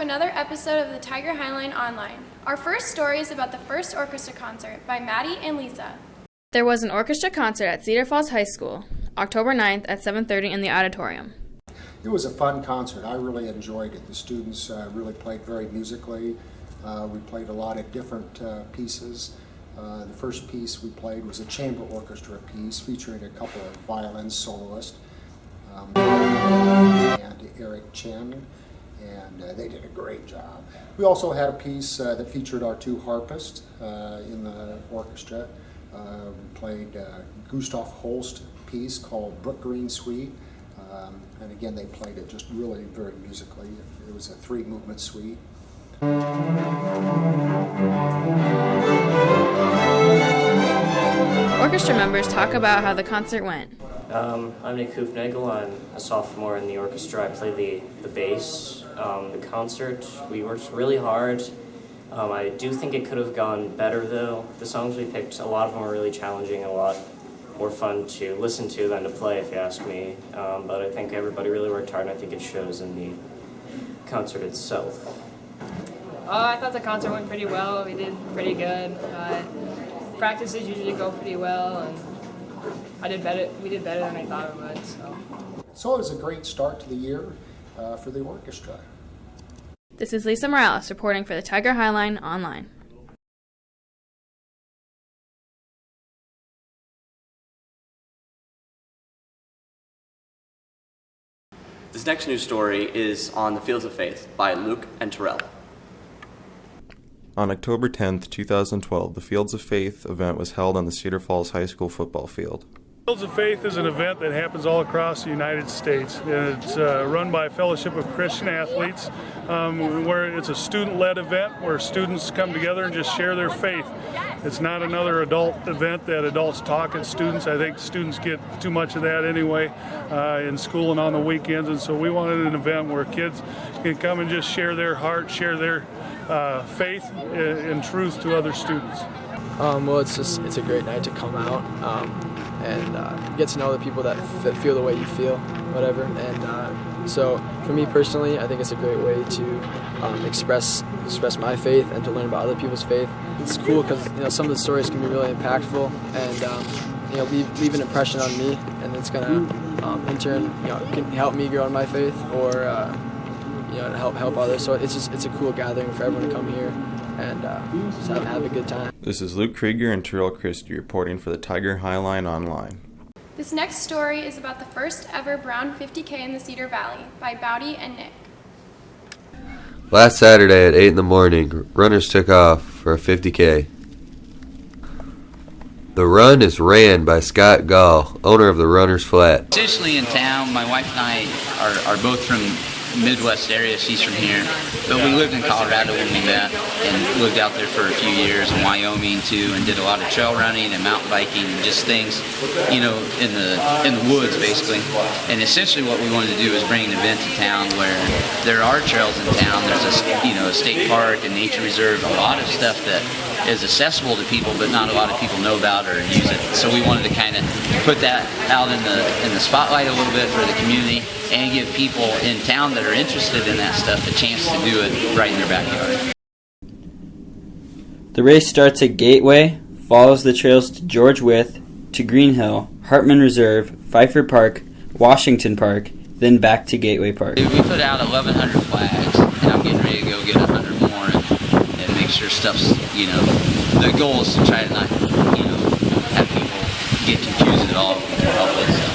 another episode of the Tiger Highline Online. Our first story is about the first orchestra concert by Maddie and Lisa. There was an orchestra concert at Cedar Falls High School, October 9th at 7:30 in the auditorium. It was a fun concert. I really enjoyed it. The students really played very musically. We played a lot of different pieces. The first piece we played was a chamber orchestra piece featuring a couple of violin soloists, and Eric Chen, and they did a great job. We also had a piece that featured our two harpists in the orchestra. We played Gustav Holst piece called Brook Green Suite, and again they played it just really very musically. It was a 3-movement suite. Orchestra members talk about how the concert went. I'm Nick Hoofnagel. I'm a sophomore in the orchestra. I play the bass. The concert, we worked really hard. I do think it could have gone better though. The songs we picked, a lot of them were really challenging, a lot more fun to listen to than to play if you ask me. But I think everybody really worked hard, and I think it shows in the concert itself. I thought the concert went pretty well. We did pretty good. Practices usually go pretty well, and we did better than I thought we would. So it was a great start to the year for the orchestra. This is Lisa Morales reporting for the Tiger Highline Online. This next news story is on the Fields of Faith by Luke and Terrell. On October 10th, 2012, the Fields of Faith event was held on the Cedar Falls High School football field. Fields of Faith is an event that happens all across the United States. And it's run by a Fellowship of Christian Athletes, where it's a student-led event where students come together and just share their faith. It's not another adult event that adults talk at students. I think students get too much of that anyway in school and on the weekends, and so we wanted an event where kids can come and just share their heart, share their faith and truth to other students. Well, it's a great night to come out and get to know the people that feel the way you feel, whatever. And so for me personally, I think it's a great way to express my faith and to learn about other people's faith. It's cool because some of the stories can be really impactful and leave an impression on me, and it's gonna in turn can help me grow in my faith or to help others. So it's a cool gathering for everyone to come here and just have a good time. This is Luke Krieger and Terrell Christie reporting for the Tiger Highline Online. This next story is about the first ever Brown 50K in the Cedar Valley by Bowdy and Nick. Last Saturday at 8 in the morning, runners took off for a 50K. The run is ran by Scott Gall, owner of the Runner's Flat. Essentially in town, my wife and I are both from Midwest area. She's from here, but we lived in Colorado when we met and lived out there for a few years, in Wyoming too, and did a lot of trail running and mountain biking and just things, in the woods basically. And essentially what we wanted to do is bring an event to town where there are trails in town. There's a state park and nature reserve, a lot of stuff that is accessible to people, but not a lot of people know about or use it. So we wanted to kind of put that out in the spotlight a little bit for the community and give people in town that are interested in that stuff a chance to do it right in their backyard. The race starts at Gateway, follows the trails to George Wythe, to Green Hill, Hartman Reserve, Pfeiffer Park, Washington Park, then back to Gateway Park. We put out 1,100 flags, and I'm getting ready to go get 100 more and make sure stuff's, the goal is to try to not, have people get confused at all with all this stuff.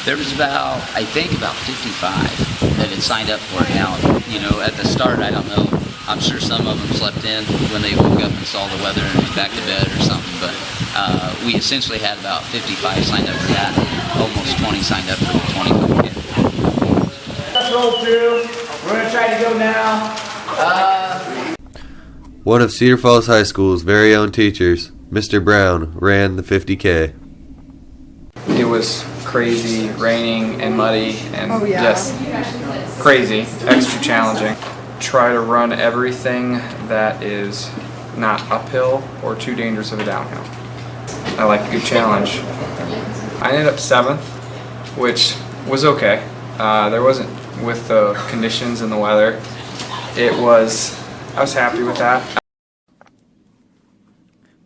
There was about 55 that had signed up for it now. At the start, I don't know. I'm sure some of them slept in when they woke up and saw the weather and went back to bed or something. But we essentially had about 55 signed up for that. Almost 20 signed up for the 25K. Let's roll through. We're going to try to go now. One of Cedar Falls High School's very own teachers, Mr. Brown, ran the 50K. It was crazy, raining and muddy and just crazy, extra challenging. Try to run everything that is not uphill or too dangerous of a downhill. I like a good challenge. I ended up 7th, which was okay. There wasn't, with the conditions and the weather, I was happy with that.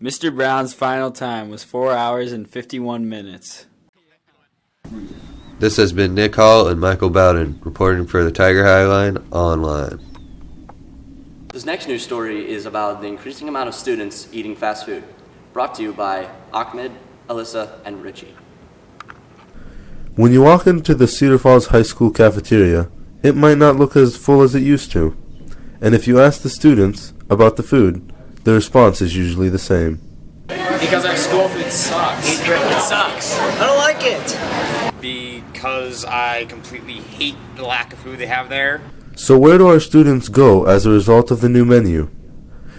Mr. Brown's final time was 4 hours and 51 minutes. This has been Nick Hall and Michael Bowden reporting for the Tiger Highline Online. This next news story is about the increasing amount of students eating fast food. Brought to you by Ahmed, Alyssa, and Richie. When you walk into the Cedar Falls High School cafeteria, it might not look as full as it used to. And if you ask the students about the food, the response is usually the same. Because our school food sucks. It sucks. I don't like it. Because I completely hate the lack of food they have there. So where do our students go as a result of the new menu?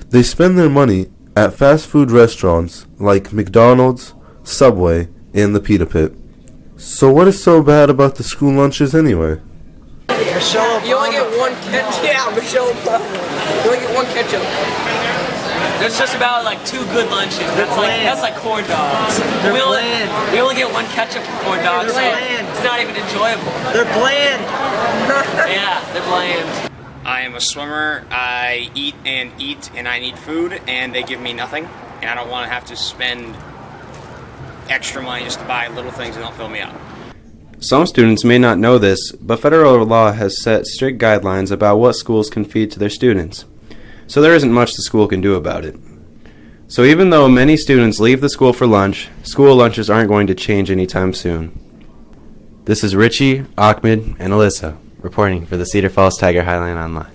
They spend their money at fast food restaurants like McDonald's, Subway, and the Pita Pit. So what is so bad about the school lunches anyway? You only get one ketchup. Yeah, Michelle Obama. You only get one ketchup. There's just about like 2 good lunches. That's like corn dogs. We only get one ketchup for corn dogs. So it's not even enjoyable. They're bland. Yeah, they're bland. I am a swimmer. I eat, and I need food, and they give me nothing. And I don't want to have to spend extra money just to buy little things that don't fill me up. Some students may not know this, but federal law has set strict guidelines about what schools can feed to their students. So there isn't much the school can do about it. So even though many students leave the school for lunch, school lunches aren't going to change anytime soon. This is Richie, Ahmed, and Alyssa reporting for the Cedar Falls Tiger Highline Online.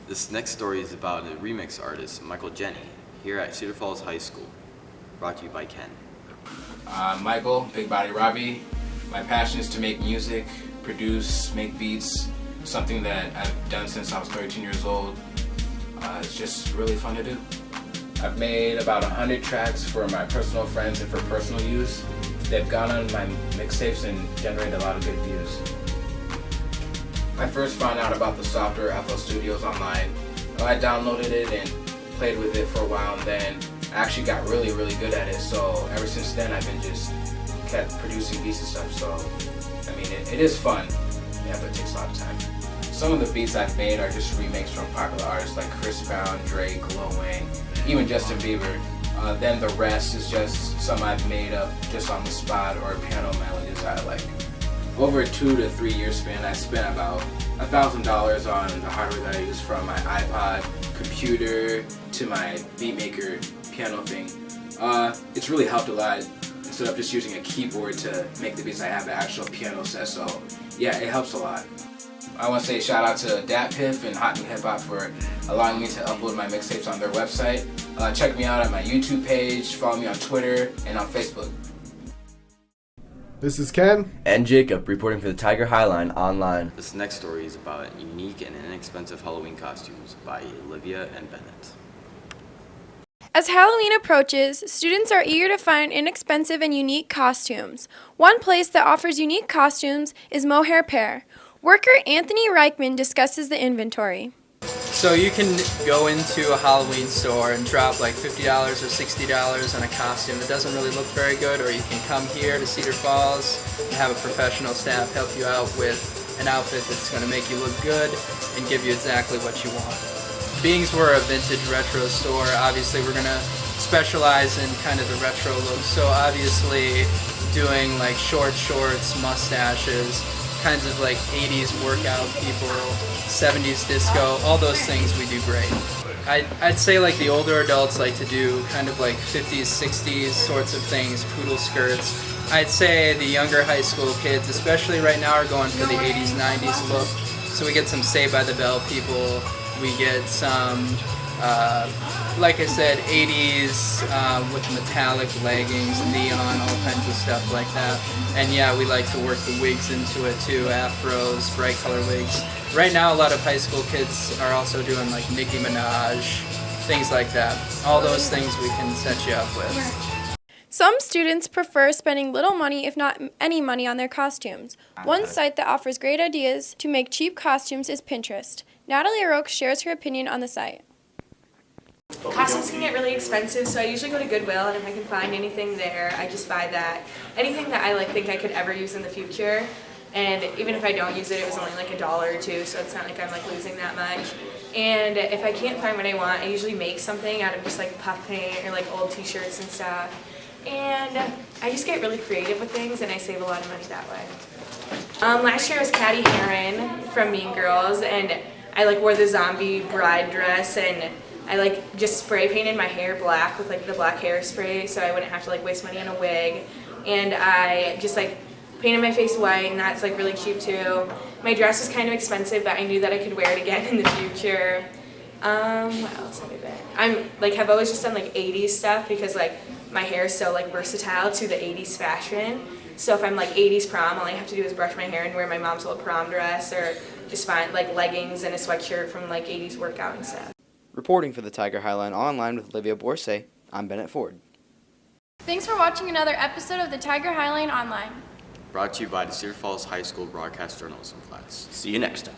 This next story is about a remix artist, Michael Jeni, here at Cedar Falls High School. Brought to you by Ken. Michael, Big Body Robbie. My passion is to make music, produce, make beats, something that I've done since I was 13 years old. It's just really fun to do. I've made about 100 tracks for my personal friends and for personal use. They've gone on my mixtapes and generated a lot of good views. I first found out about the software FL Studios online. I downloaded it and played with it for a while, and then I actually got really good at it. So ever since then I've been just kept producing beats and stuff. So I mean it is fun, yeah, but it takes a lot of time. Some of the beats I've made are just remakes from popular artists like Chris Brown, Drake, Lil Wayne, even Justin Bieber. Then the rest is just some I've made up just on the spot or piano melodies I like. Over a 2 to 3 year span, I spent about $1,000 on the hardware that I use, from my iPod, computer, to my beatmaker piano thing. It's really helped a lot. Instead of just using a keyboard to make the beats, I have an actual piano set, so yeah, it helps a lot. I want to say shout out to Dat Piff and Hot New Hip Hop for allowing me to upload my mixtapes on their website. Check me out on my YouTube page, follow me on Twitter, and on Facebook. This is Ken. And Jacob reporting for the Tiger Highline Online. This next story is about unique and inexpensive Halloween costumes by Olivia and Bennett. As Halloween approaches, students are eager to find inexpensive and unique costumes. One place that offers unique costumes is Mohair Pear. Worker Anthony Reichman discusses the inventory. So you can go into a Halloween store and drop like $50 or $60 on a costume that doesn't really look very good, or you can come here to Cedar Falls and have a professional staff help you out with an outfit that's going to make you look good and give you exactly what you want. Being we're a vintage retro store, obviously we're going to specialize in kind of the retro look, so obviously doing like short shorts, mustaches, kinds of like 80s workout people, 70s disco, all those things we do great. I'd say like the older adults like to do kind of like 50s, 60s sorts of things, poodle skirts. I'd say the younger high school kids, especially right now, are going for the 80s, 90s look. So we get some Saved by the Bell people, we get some, like I said, 80s with metallic leggings, neon, all kinds of stuff like that. And yeah, we like to work the wigs into it too, afros, bright color wigs. Right now, a lot of high school kids are also doing like Nicki Minaj, things like that. All those things we can set you up with. Some students prefer spending little money, if not any money, on their costumes. One site that offers great ideas to make cheap costumes is Pinterest. Natalie Roque shares her opinion on the site. Costumes can get really expensive, so I usually go to Goodwill, and if I can find anything there, I just buy that. Anything that I think I could ever use in the future. And even if I don't use it, it was only like $1 or $2, so it's not like I'm like losing that much. And if I can't find what I want, I usually make something out of just like puff paint or like old t-shirts and stuff. And I just get really creative with things, and I save a lot of money that way. Last year was Caddy Heron from Mean Girls, and I like wore the zombie bride dress, and I like just spray painted my hair black with like the black hairspray so I wouldn't have to like waste money on a wig. And I just like painted my face white, and that's like really cute too. My dress was kind of expensive, but I knew that I could wear it again in the future. What else have I been? Have always just done like 80s stuff because like my hair is so like versatile to the 80s fashion. So if I'm like 80s prom, all I have to do is brush my hair and wear my mom's old prom dress, or just find like leggings and a sweatshirt from like 80s workout and stuff. Reporting for the Tiger Highline Online with Olivia Borsay, I'm Bennett Ford. Thanks for watching another episode of the Tiger Highline Online. Brought to you by the Cedar Falls High School Broadcast Journalism class. See you next time.